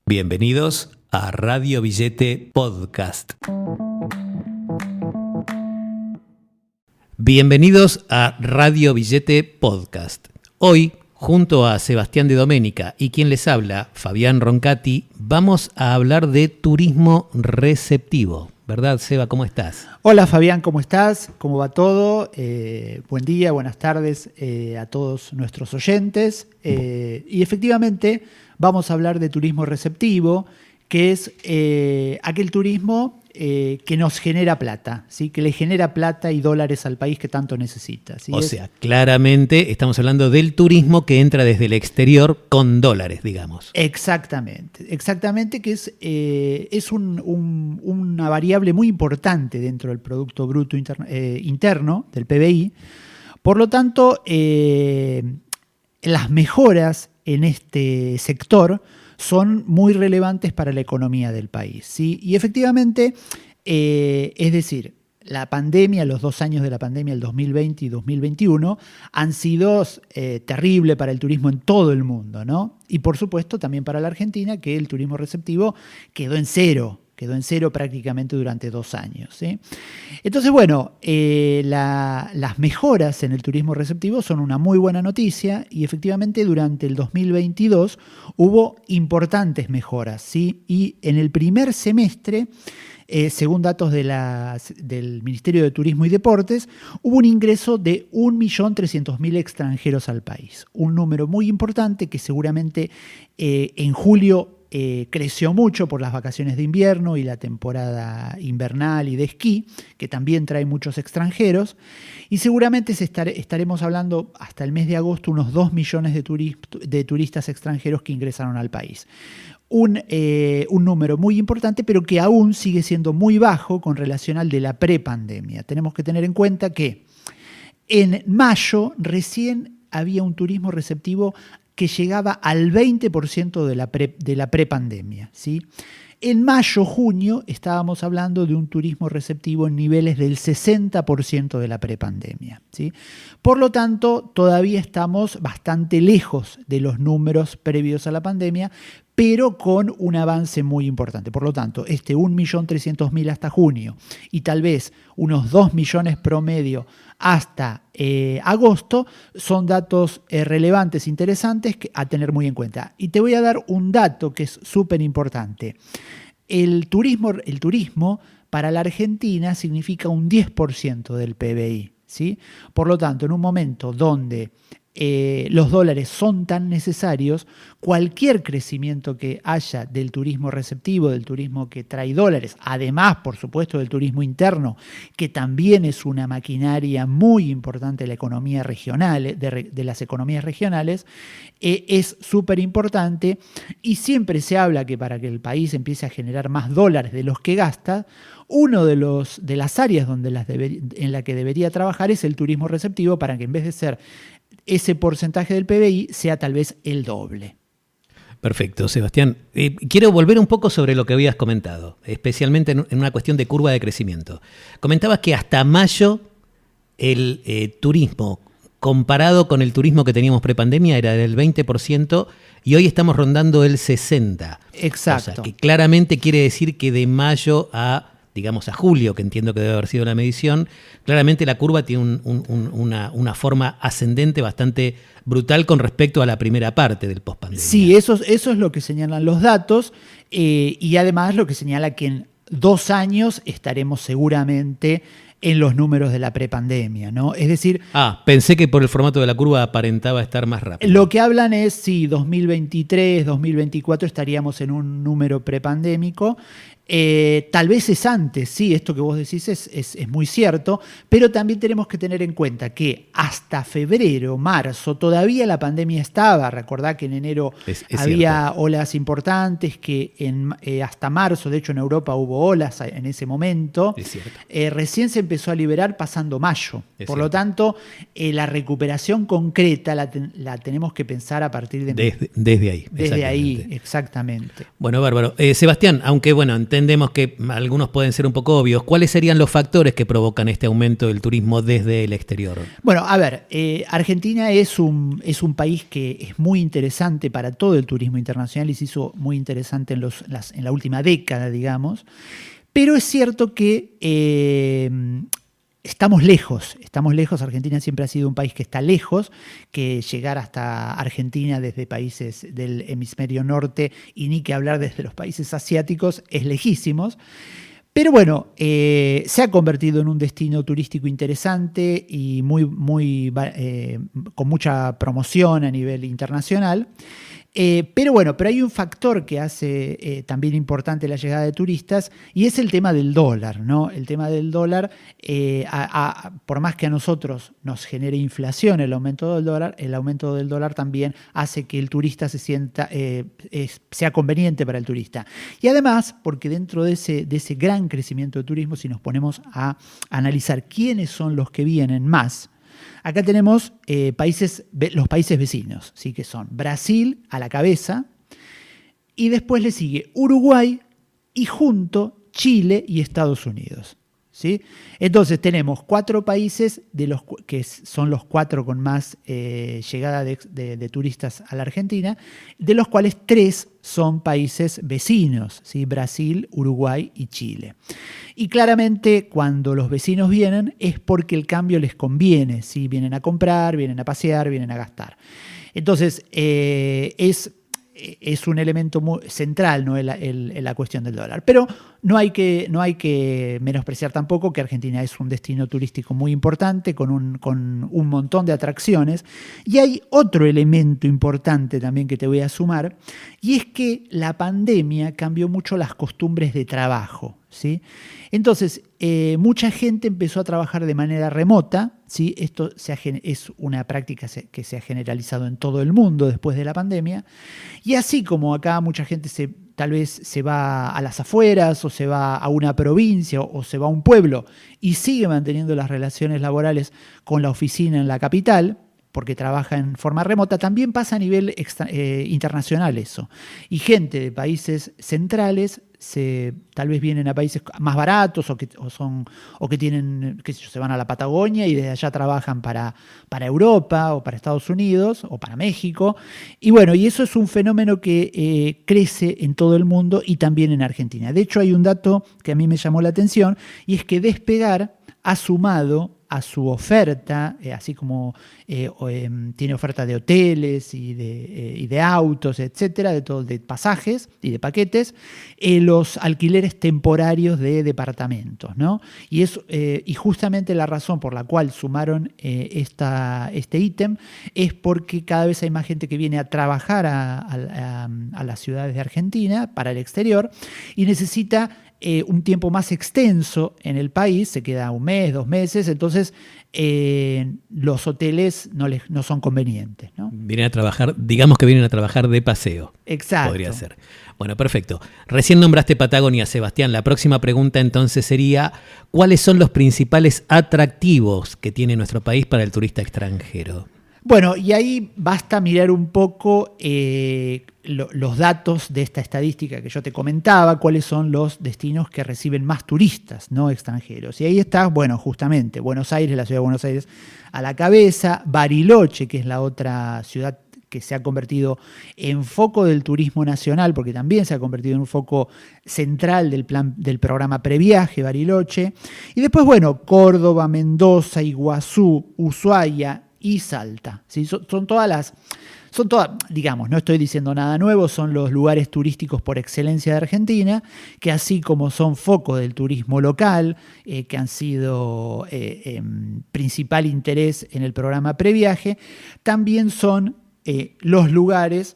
Bienvenidos a Radio Billete Podcast. Bienvenidos a Radio Billete Podcast. Hoy, junto a Sebastián de Domenica y quien les habla, Fabián Roncati, vamos a hablar de turismo receptivo. ¿Verdad, Seba? ¿Cómo estás? Hola, Fabián, ¿cómo estás? ¿Cómo va todo? Buen día, buenas tardes a todos nuestros oyentes. Y efectivamente vamos a hablar de turismo receptivo, que es aquel turismo que nos genera plata, ¿sí? Que le genera plata y dólares al país que tanto necesita, ¿sí? O sea, claramente estamos hablando del turismo que entra desde el exterior con dólares, digamos. Exactamente, que es una variable muy importante dentro del Producto Bruto Interno, del PBI. Por lo tanto, las mejoras en este sector son muy relevantes para la economía del país, ¿sí? Y efectivamente, es decir, la pandemia, los 2 años de la pandemia, el 2020 y 2021, han sido terribles para el turismo en todo el mundo, ¿no? Y por supuesto también para la Argentina, que el turismo receptivo quedó en cero prácticamente durante 2 años, ¿sí? Entonces, bueno, las mejoras en el turismo receptivo son una muy buena noticia y efectivamente durante el 2022 hubo importantes mejoras, ¿sí? Y en el primer semestre, según datos del Ministerio de Turismo y Deportes, hubo un ingreso de 1.300.000 extranjeros al país. Un número muy importante que seguramente en julio creció mucho por las vacaciones de invierno y la temporada invernal y de esquí, que también trae muchos extranjeros, y seguramente estaremos hablando hasta el mes de agosto unos 2 millones de turistas extranjeros que ingresaron al país. Un número muy importante, pero que aún sigue siendo muy bajo con relación al de la prepandemia. Tenemos que tener en cuenta que en mayo recién había un turismo receptivo que llegaba al 20% de la prepandemia, ¿sí? En mayo, junio, estábamos hablando de un turismo receptivo en niveles del 60% de la prepandemia, ¿sí? Por lo tanto, todavía estamos bastante lejos de los números previos a la pandemia, pero con un avance muy importante. Por lo tanto, 1.300.000 hasta junio y tal vez unos 2 millones promedio hasta agosto son datos relevantes, interesantes a tener muy en cuenta. Y te voy a dar un dato que es súper importante. El turismo para la Argentina significa un 10% del PBI, ¿sí? Por lo tanto, en un momento donde los dólares son tan necesarios, cualquier crecimiento que haya del turismo receptivo, del turismo que trae dólares, además, por supuesto, del turismo interno, que también es una maquinaria muy importante de la economía regional, de las economías regionales, es súper importante y siempre se habla que para que el país empiece a generar más dólares de los que gasta, uno de las áreas en la que debería trabajar es el turismo receptivo para que en vez de ser ese porcentaje del PBI sea tal vez el doble. Perfecto, Sebastián. Quiero volver un poco sobre lo que habías comentado, especialmente en una cuestión de curva de crecimiento. Comentabas que hasta mayo el turismo, comparado con el turismo que teníamos prepandemia, era del 20% y hoy estamos rondando el 60%. Exacto. O sea, que claramente quiere decir que de mayo a julio, que entiendo que debe haber sido la medición, claramente la curva tiene una forma ascendente bastante brutal con respecto a la primera parte del pospandemia. Sí, eso es lo que señalan los datos y además lo que señala que en 2 años estaremos seguramente en los números de la prepandemia, ¿no? Es decir... pensé que por el formato de la curva aparentaba estar más rápido. Lo que hablan es, sí, 2023, 2024 estaríamos en un número prepandémico. Tal vez es antes, sí, esto que vos decís es muy cierto, pero también tenemos que tener en cuenta que hasta febrero, marzo, todavía la pandemia estaba. Recordá que en enero había cierto. Olas importantes, que hasta marzo, de hecho en Europa hubo olas en ese momento. Es cierto. Recién se empezó a liberar pasando mayo. Por lo tanto, la recuperación concreta la tenemos que pensar a partir de... Desde ahí. Desde ahí, exactamente. Bueno, bárbaro. Sebastián, aunque bueno, entendemos que algunos pueden ser un poco obvios. ¿Cuáles serían los factores que provocan este aumento del turismo desde el exterior? Bueno, a ver, Argentina es un país que es muy interesante para todo el turismo internacional y se hizo muy interesante en la última década, digamos. Pero es cierto que estamos lejos. Argentina siempre ha sido un país que está lejos, que llegar hasta Argentina desde países del hemisferio norte y ni que hablar desde los países asiáticos es lejísimos. Pero bueno, se ha convertido en un destino turístico interesante y con mucha promoción a nivel internacional. Pero hay un factor que hace también importante la llegada de turistas y es el tema del dólar, ¿no? El tema del dólar, por más que a nosotros nos genere inflación el aumento del dólar también hace que el turista sea conveniente para el turista. Y además, porque dentro de ese gran crecimiento de turismo, si nos ponemos a analizar quiénes son los que vienen más, acá tenemos los países vecinos, ¿sí? Que son Brasil a la cabeza, y después le sigue Uruguay y junto Chile y Estados Unidos, ¿sí? Entonces tenemos 4 países que son los 4 con más llegada de turistas a la Argentina, de los cuales 3 son países vecinos, ¿sí? Brasil, Uruguay y Chile. Y claramente cuando los vecinos vienen es porque el cambio les conviene, ¿sí? Vienen a comprar, vienen a pasear, vienen a gastar. Entonces es un elemento muy central, ¿no? en la cuestión del dólar. Pero no hay que menospreciar tampoco que Argentina es un destino turístico muy importante, con un montón de atracciones. Y hay otro elemento importante también que te voy a sumar, y es que la pandemia cambió mucho las costumbres de trabajo, ¿sí? Entonces, mucha gente empezó a trabajar de manera remota, ¿sí? Esto es una práctica que se ha generalizado en todo el mundo después de la pandemia. Y así como acá mucha gente tal vez se va a las afueras o se va a una provincia o se va a un pueblo y sigue manteniendo las relaciones laborales con la oficina en la capital, porque trabaja en forma remota, también pasa a nivel internacional eso. Y gente de países centrales tal vez vienen a países más baratos o que tienen, qué sé yo, se van a la Patagonia y desde allá trabajan para Europa o para Estados Unidos o para México. Y bueno, y eso es un fenómeno que crece en todo el mundo y también en Argentina. De hecho, hay un dato que a mí me llamó la atención y es que Despegar ha sumado a su oferta, así como tiene oferta de hoteles y de autos, etcétera, de pasajes y de paquetes, los alquileres temporarios de departamentos, ¿no? Y justamente la razón por la cual sumaron este ítem es porque cada vez hay más gente que viene a trabajar a las ciudades de Argentina para el exterior y necesita un tiempo más extenso en el país, se queda 1 mes, 2 meses, entonces los hoteles no son convenientes, ¿no? Vienen a trabajar, digamos que vienen a trabajar de paseo. Exacto. Podría ser. Bueno, perfecto. Recién nombraste Patagonia, Sebastián. La próxima pregunta entonces sería, ¿cuáles son los principales atractivos que tiene nuestro país para el turista extranjero? Bueno, y ahí basta mirar un poco los datos de esta estadística que yo te comentaba, cuáles son los destinos que reciben más turistas, ¿no? Extranjeros. Y ahí está, bueno, justamente Buenos Aires, la ciudad de Buenos Aires a la cabeza, Bariloche, que es la otra ciudad que se ha convertido en foco del turismo nacional, porque también se ha convertido en un foco central del programa Previaje, Bariloche. Y después, bueno, Córdoba, Mendoza, Iguazú, Ushuaia y Salta, ¿sí? Son todas, digamos, no estoy diciendo nada nuevo, son los lugares turísticos por excelencia de Argentina, que así como son foco del turismo local, que han sido principal interés en el programa Previaje, también son los lugares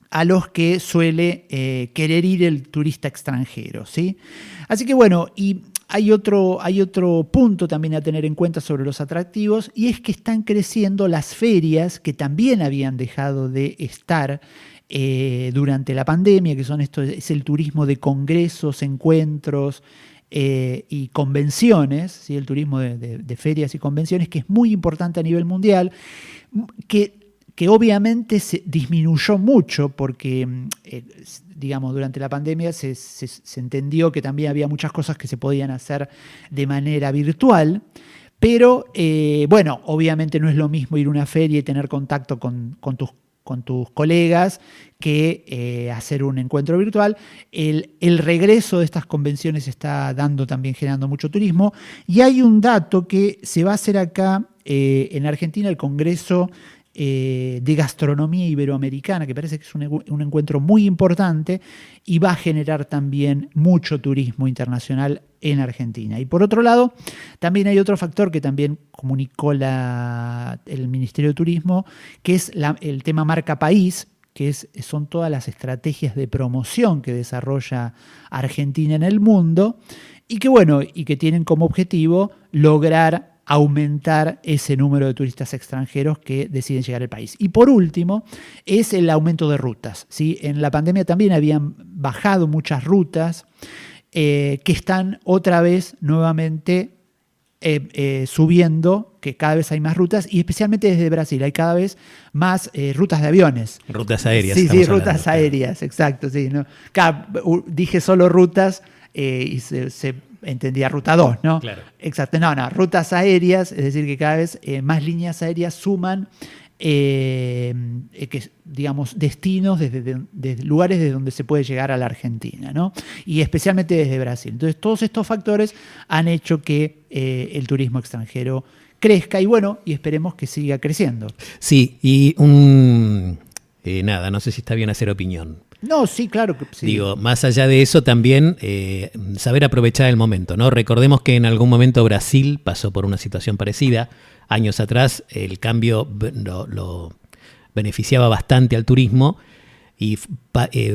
a los que suele querer ir el turista extranjero, ¿sí? Así que bueno, y hay otro punto también a tener en cuenta sobre los atractivos, y es que están creciendo las ferias que también habían dejado de estar durante la pandemia, que es el turismo de congresos, encuentros y convenciones, ¿sí? El turismo de ferias y convenciones, que es muy importante a nivel mundial, que que obviamente se disminuyó mucho porque, digamos, durante la pandemia se entendió que también había muchas cosas que se podían hacer de manera virtual, pero bueno, obviamente no es lo mismo ir a una feria y tener contacto con tus colegas que hacer un encuentro virtual. El regreso de estas convenciones está generando mucho turismo, y hay un dato que se va a hacer acá en Argentina, el Congreso de Gastronomía Iberoamericana, que parece que es un encuentro muy importante y va a generar también mucho turismo internacional en Argentina. Y por otro lado, también hay otro factor que también comunicó el Ministerio de Turismo, que es el tema marca país, que son todas las estrategias de promoción que desarrolla Argentina en el mundo, y que tienen como objetivo lograr aumentar ese número de turistas extranjeros que deciden llegar al país. Y por último, es el aumento de rutas, ¿sí? En la pandemia también habían bajado muchas rutas que están otra vez nuevamente subiendo, que cada vez hay más rutas, y especialmente desde Brasil hay cada vez más rutas de aviones. Rutas aéreas. Sí, rutas aéreas, exacto. Sí, ¿no? Dije solo rutas y se entendía ruta 2, ¿no? Claro. Exacto. No, rutas aéreas, es decir, que cada vez más líneas aéreas suman digamos, destinos desde lugares desde donde se puede llegar a la Argentina, ¿no? Y especialmente desde Brasil. Entonces, todos estos factores han hecho que el turismo extranjero crezca y esperemos que siga creciendo. Sí, y no sé si está bien hacer opinión. No, sí, claro que sí. Digo, más allá de eso también saber aprovechar el momento, ¿no? Recordemos que en algún momento Brasil pasó por una situación parecida. Años atrás el cambio lo beneficiaba bastante al turismo, y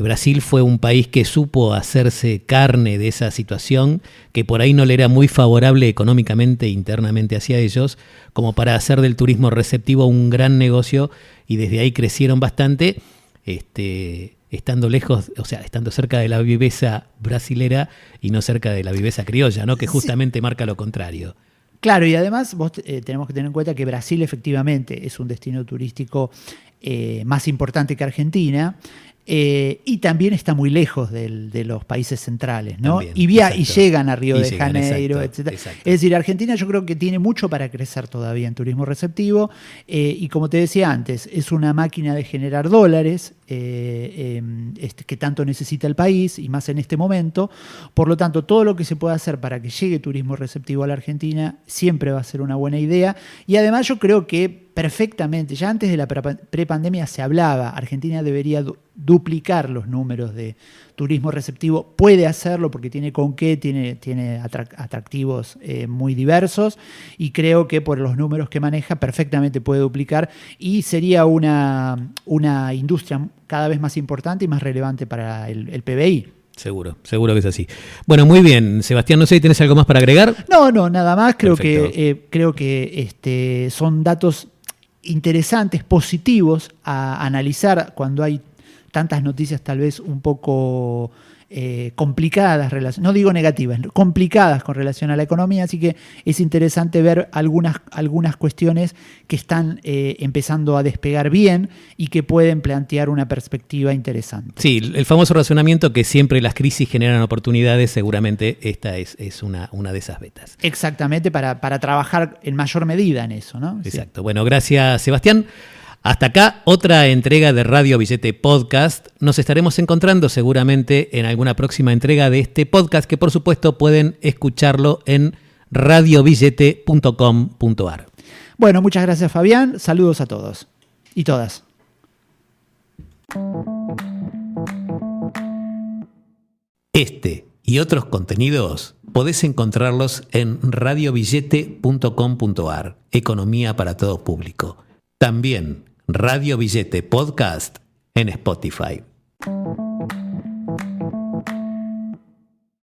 Brasil fue un país que supo hacerse carne de esa situación, que por ahí no le era muy favorable económicamente e internamente hacia ellos, como para hacer del turismo receptivo un gran negocio, y desde ahí crecieron bastante, estando lejos, o sea, estando cerca de la viveza brasilera y no cerca de la viveza criolla, ¿no? Que justamente marca lo contrario. Claro, y además tenemos que tener en cuenta que Brasil efectivamente es un destino turístico más importante que Argentina, y también está muy lejos de los países centrales, ¿no? También, y llegan a Río de Janeiro, etc. Es decir, Argentina yo creo que tiene mucho para crecer todavía en turismo receptivo, y como te decía antes, es una máquina de generar dólares que tanto necesita el país, y más en este momento. Por lo tanto, todo lo que se pueda hacer para que llegue turismo receptivo a la Argentina siempre va a ser una buena idea. Y además yo creo que perfectamente, ya antes de la prepandemia se hablaba, Argentina debería duplicar los números de turismo receptivo. Puede hacerlo porque tiene con qué, tiene atractivos muy diversos, y creo que por los números que maneja perfectamente puede duplicar, y sería una industria cada vez más importante y más relevante para el PBI. Seguro que es así. Bueno, muy bien, Sebastián, no sé si tienes algo más para agregar. No, nada más. Creo que son datos interesantes, positivos a analizar cuando hay tantas noticias tal vez un poco complicadas, no digo negativas, complicadas con relación a la economía, así que es interesante ver algunas cuestiones que están empezando a despegar bien y que pueden plantear una perspectiva interesante. Sí, el famoso razonamiento que siempre las crisis generan oportunidades, seguramente esta es una de esas vetas. Exactamente, para trabajar en mayor medida en eso, ¿no? Exacto. Sí. Bueno, gracias, Sebastián. Hasta acá otra entrega de Radio Billete Podcast. Nos estaremos encontrando seguramente en alguna próxima entrega de este podcast, que por supuesto pueden escucharlo en radiobillete.com.ar. Bueno, muchas gracias, Fabián. Saludos a todos y todas. Este y otros contenidos podés encontrarlos en radiobillete.com.ar. Economía para todo público. También Radio Billete Podcast en Spotify.